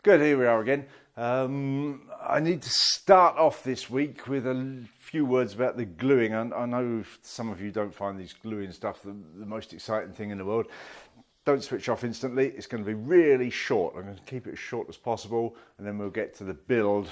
Good, here we are again. I need to start off this week with a few words about the gluing. I know some of you don't find these gluing stuff the most exciting thing in the world. Don't switch off instantly. It's going to be really short. I'm going to keep it as short as possible, and then we'll get to the build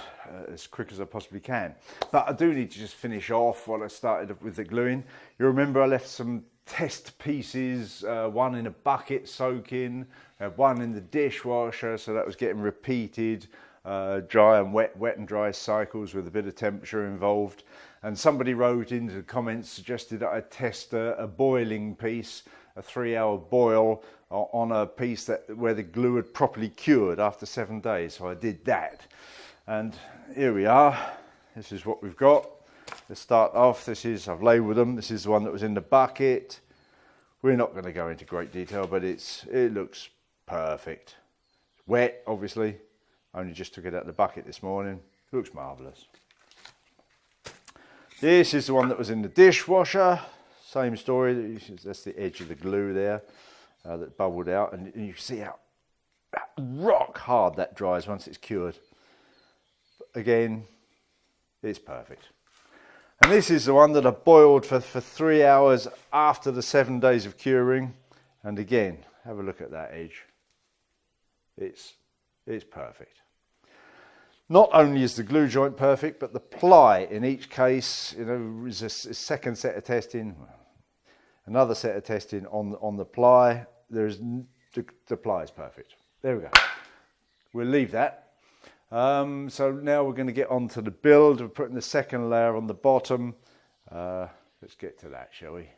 as quick as I possibly can. But I do need to just finish off what I started with the gluing. You remember I left some test pieces, one in a bucket soaking, one in the dishwasher, so that was getting repeated, dry and wet and dry cycles with a bit of temperature involved. And somebody wrote into the comments, suggested that I test a boiling piece, a 3-hour boil on a piece where the glue had properly cured after 7 days. So I did that, and here we are. This is what we've got. Let's start off. I've labelled them. This is the one that was in the bucket. We're not going to go into great detail, but it looks perfect. It's wet, obviously. Only just took it out of the bucket this morning. Looks marvellous. This is the one that was in the dishwasher. Same story. That's the edge of the glue there that bubbled out, and you see how rock hard that dries once it's cured. But again, it's perfect. And this is the one that I boiled for 3 hours after the 7 days of curing. And again, have a look at that edge. It's perfect. Not only is the glue joint perfect, but the ply in each case, is a second set of testing, another set of testing on the ply. The ply is perfect. There we go. We'll leave that. So now we're going to get on to the build. We're putting the second layer on the bottom. Let's get to that, shall we?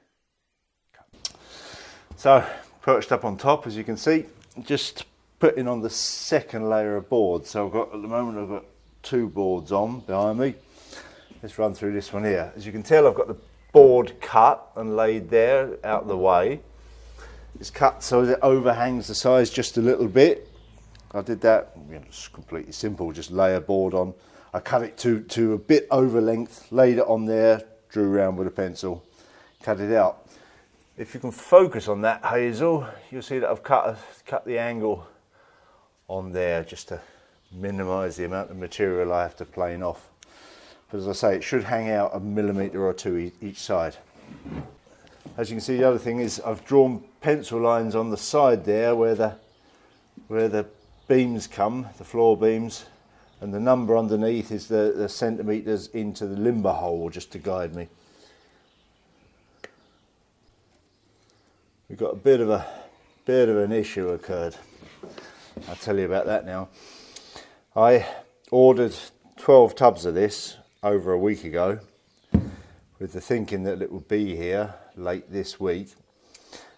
So perched up on top, as you can see, just putting on the second layer of board. So at the moment I've got 2 boards on behind me. Let's run through this one here. As you can tell, I've got the board cut and laid there out of the way. It's cut so that it overhangs the sides just a little bit. I did that, it's completely simple, just lay a board on. I cut it to a bit over length, laid it on there, drew around with a pencil, cut it out. If you can focus on that, Hazel, you'll see that I've cut the angle on there just to minimise the amount of material I have to plane off. But as I say, it should hang out 1 millimetre or 2 each side. As you can see, the other thing is I've drawn pencil lines on the side there where the beams come, the floor beams, and the number underneath is the centimetres into the limber hole, just to guide me. We've got a bit of an issue occurred. I'll tell you about that now. I ordered 12 tubs of this over a week ago with the thinking that it would be here late this week.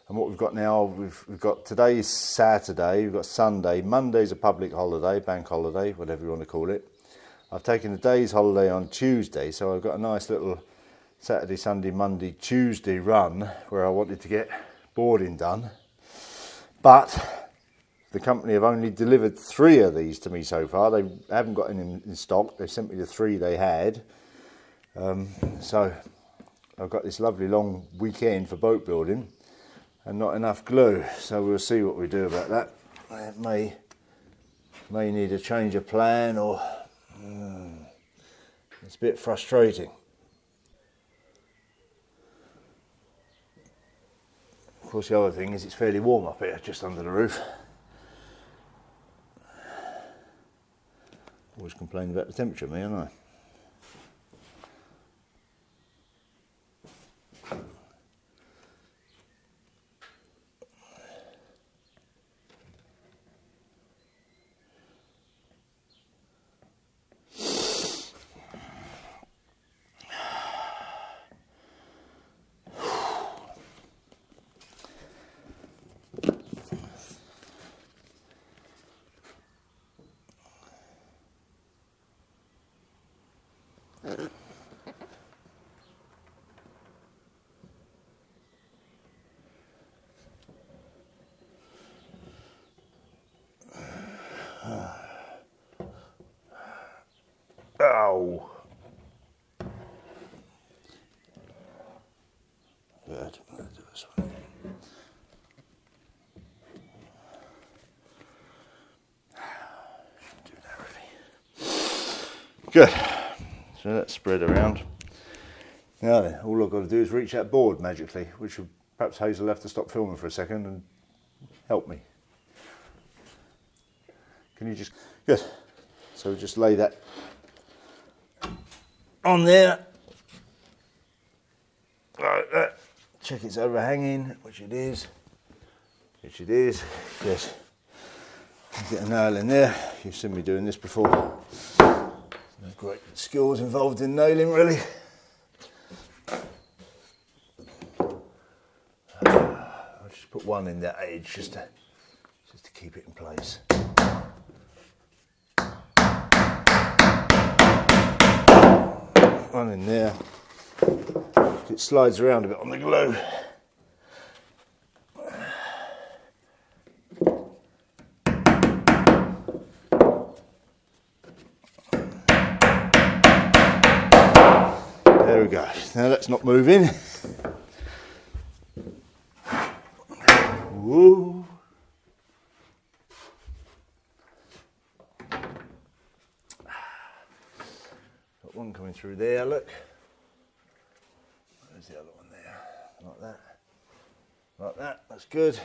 And what we've got now, we've got today's Saturday, we've got Sunday, Monday's a public holiday, bank holiday, whatever you want to call it. I've taken a day's holiday on Tuesday, so I've got a nice little Saturday, Sunday, Monday, Tuesday run where I wanted to get boarding done. But the company have only delivered 3 of these to me so far. They haven't got any in stock. They sent me the 3 they had. So I've got this lovely long weekend for boat building and not enough glue. So we'll see what we do about that. It may need a change of plan, or it's a bit frustrating. Of course, the other thing is it's fairly warm up here, just under the roof. Always complain about the temperature, me, aren't I? Good. So that's spread around. Now then, all I've got to do is reach that board magically, which will, perhaps Hazel will have to stop filming for a second and help me. Can you just... Good. So just lay that on there. Like that. Check it's overhanging, which it is. Which it is. Yes. Get a nail in there. You've seen me doing this before. No great skills involved in nailing, really. I'll just put one in that edge just to keep it in place. One in there. It slides around a bit on the glue. There we go. Now that's not moving. Woo. Got one coming through there, look. Where's the other one there? Like that. Like that, that's good.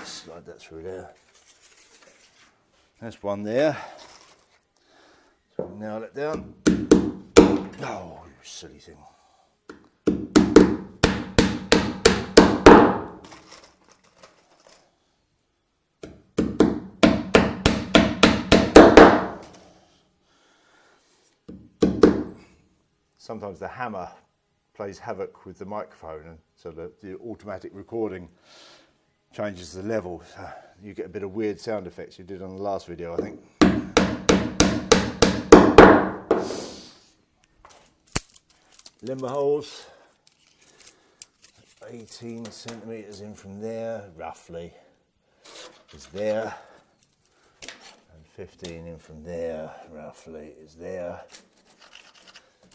Slide that through there. There's one there. So we nail it down. Oh, you silly thing. Sometimes the hammer plays havoc with the microphone, and so the automatic recording changes the level. So you get a bit of weird sound effects you did on the last video, I think. Limber holes, 18 centimetres in from there, roughly, is there, and 15 in from there, roughly, is there.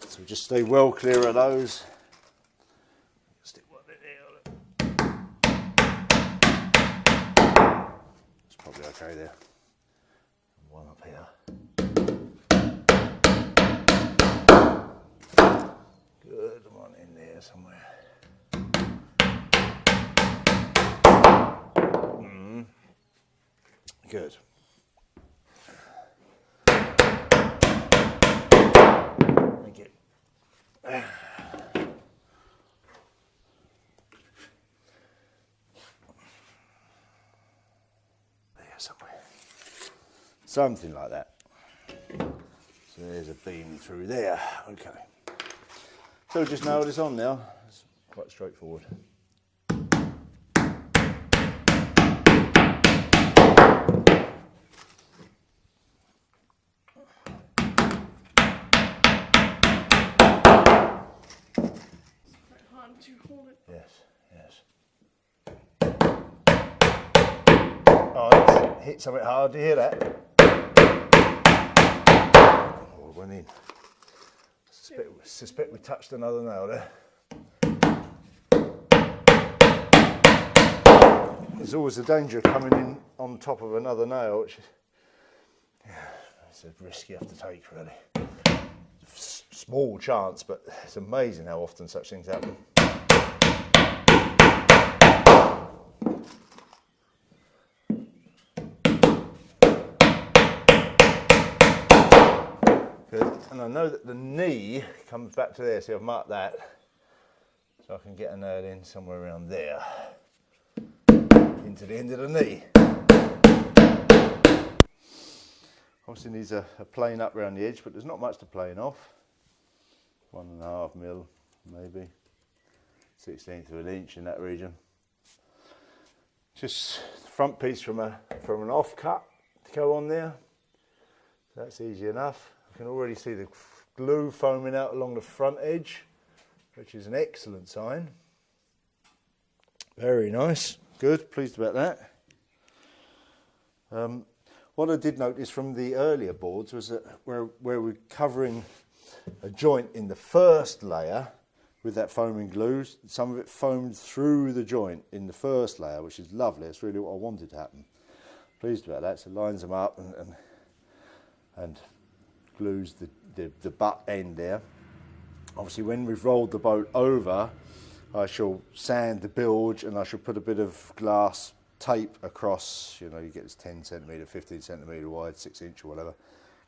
So just stay well clear of those. Stick one in there. It's probably okay there. One up here. Good, one in there somewhere. Good. Thank you. There somewhere. Something like that. So there's a beam through there. Okay. So just nail this on now. It's quite straightforward. To hold it. Yes, yes. Oh, that's hit something hard. Do you hear that? Oh, it went in. Suspect we touched another nail there. There's always a danger of coming in on top of another nail, which is, it's a risk you have to take, really. Small chance, but it's amazing how often such things happen. Good. And I know that the knee comes back to there, so I've marked that. So I can get a nail in somewhere around there. Into the end of the knee. Obviously needs a plane up around the edge, but there's not much to plane off. 1.5 mil, maybe 1/16 of an inch in that region. Just the front piece from an offcut to go on there. So that's easy enough. You can already see the glue foaming out along the front edge, which is an excellent sign. Very nice, good, pleased about that. What I did notice from the earlier boards was that where we're covering a joint in the first layer with that foaming glue, some of it foamed through the joint in the first layer, which is lovely. It's really what I wanted to happen. pleased about that. So lines them up and glues the butt end there. Obviously when we've rolled the boat over, I shall sand the bilge and I shall put a bit of glass tape across, you get this 10 centimetre, 15 centimetre wide, 6 inch or whatever,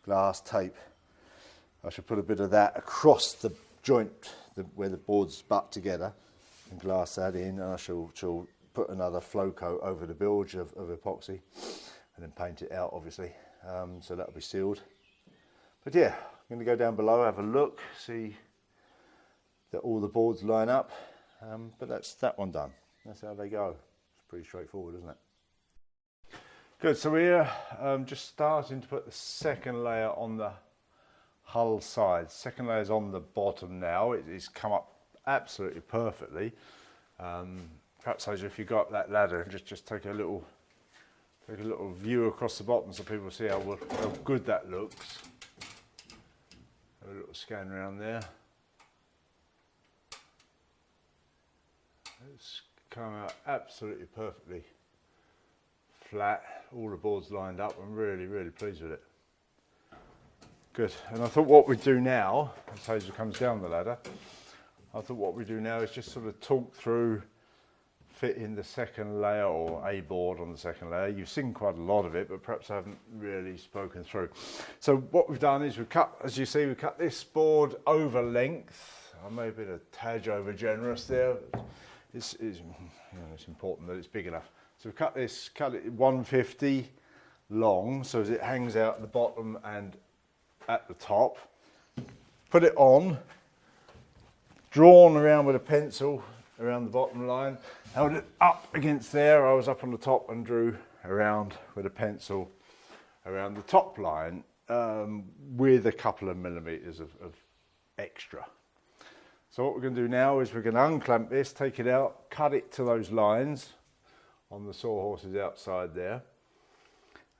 glass tape. I shall put a bit of that across the joint where the boards butt together and glass that in, and I shall put another flow coat over the bilge of epoxy and then paint it out obviously, so that'll be sealed. But yeah, I'm going to go down below, have a look, see that all the boards line up, but that's that one done. That's how they go. It's pretty straightforward, isn't it? Good, so we're just starting to put the second layer on the hull side. Second layer's on the bottom now. It's come up absolutely perfectly. Perhaps if you got up that ladder and just take a little view across the bottom so people see how good that looks. Have a little scan around there. It's come out absolutely perfectly flat. All the boards lined up. I'm really, really pleased with it. Good. And I thought what we do now, as Hazel comes down the ladder, I thought what we do now is just sort of talk through fitting the second layer or a board on the second layer. You've seen quite a lot of it, but perhaps I haven't really spoken through. So what we've done is we've cut, as you see, we've cut this board over length. I may have been a tad over generous there. It's important that it's big enough. So we've cut it 150 long, so as it hangs out at the bottom and at the top. Put it on, drawn around with a pencil around the bottom line, held it up against there. I was up on the top and drew around with a pencil around the top line with a couple of millimetres of extra. So what we're going to do now is we're going to unclamp this, take it out, cut it to those lines on the sawhorses outside there,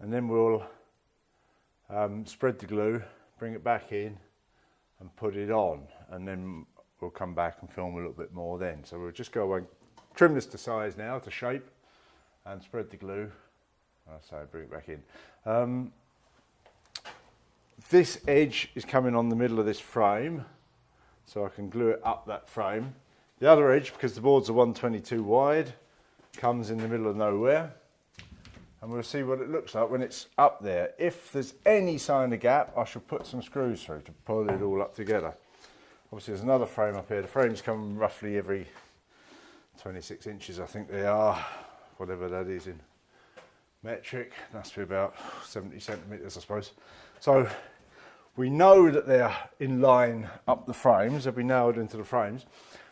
and then we'll spread the glue, bring it back in and put it on, and then we'll come back and film a little bit more then. So we'll just go away, trim this to size now, to shape, and spread the glue. Bring it back in. This edge is coming on the middle of this frame, so I can glue it up that frame. The other edge, because the boards are 122 wide, comes in the middle of nowhere. And we'll see what it looks like when it's up there. If there's any sign of gap, I shall put some screws through to pull it all up together. Obviously there's another frame up here. The frames come roughly every 26 inches, I think they are, whatever that is in metric. Must be about 70 centimetres, I suppose. So we know that they're in line up the frames, they'll be nailed into the frames.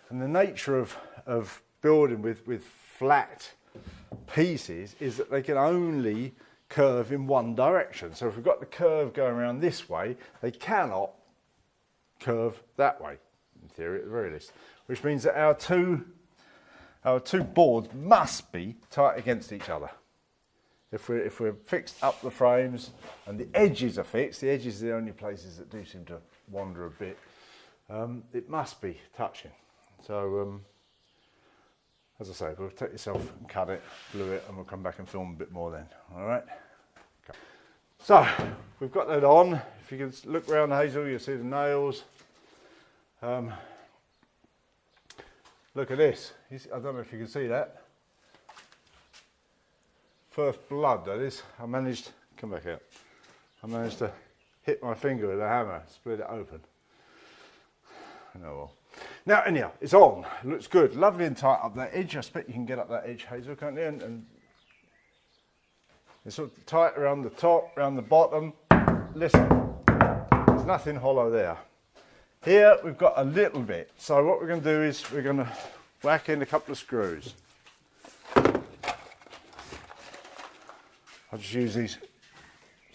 And the nature of building with flat pieces is that they can only curve in one direction. So if we've got the curve going around this way, they cannot curve that way, in theory at the very least. Which means that our two boards must be tight against each other. If we're fixed up the frames and the edges are fixed, the edges are the only places that do seem to wander a bit, it must be touching. So as I say, we'll take yourself and cut it, glue it, and we'll come back and film a bit more then. All right. Okay. So we've got that on. If you can look around, Hazel, you'll see the nails. Look at this. I don't know if you can see that. First blood, that is. I managed to hit my finger with a hammer, split it open. Oh well. Now, anyhow, it's on. It looks good. Lovely and tight up that edge. I expect you can get up that edge, Hazel, can't you? And it's sort of tight around the top, around the bottom. Listen, there's nothing hollow there. Here, we've got a little bit. So what we're going to do is we're going to whack in a couple of screws. I'll just use these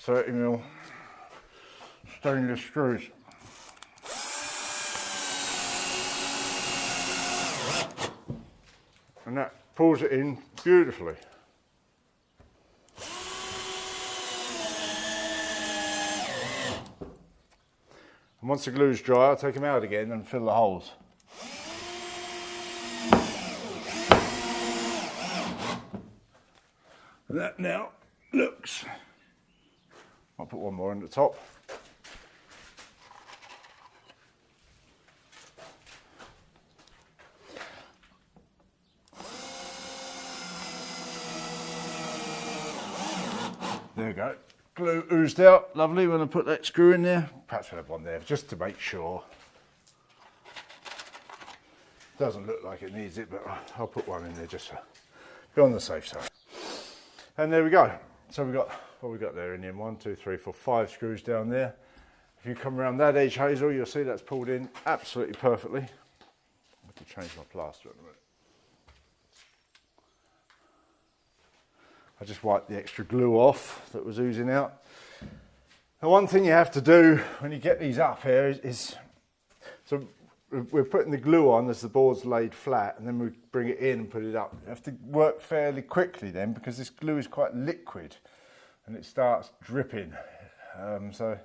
30mm stainless screws. And that pulls it in beautifully. And once the glue's dry, I'll take them out again and fill the holes. And that now looks. I'll put one more on the top. There we go. Glue oozed out, lovely when I put that screw in there. Perhaps we'll have one there just to make sure. Doesn't look like it needs it, but I'll put one in there just to be on the safe side. And there we go. So we've got, what we got there in the end? 1, 2, 3, 4, 5 screws down there. If you come around that edge, Hazel, you'll see that's pulled in absolutely perfectly. I have to change my plaster in a minute. I just wiped the extra glue off that was oozing out. The one thing you have to do when you get these up here is so we're putting the glue on as the board's laid flat, and then we bring it in and put it up. You have to work fairly quickly then, because this glue is quite liquid and it starts dripping. So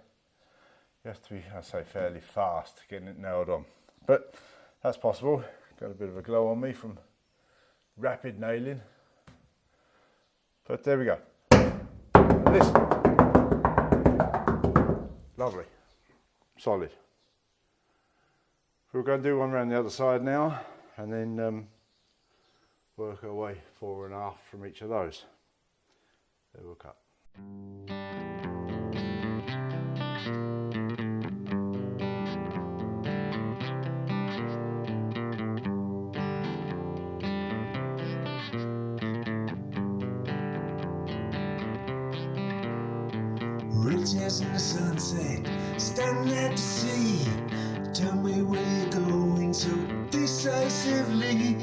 you have to be, I say, fairly fast getting it nailed on. But that's possible. Got a bit of a glow on me from rapid nailing. But there we go. Listen. Lovely. Solid. We're going to do one around the other side now, and then work our way forward and aft from each of those. There we'll cut. Riches in the sunset, stand there to see. Tell me where you're going so decisively.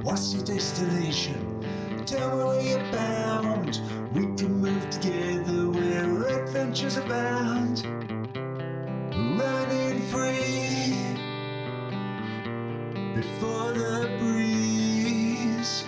What's your destination? Tell me where you're bound. We can move together where adventures abound. Running free before the breeze.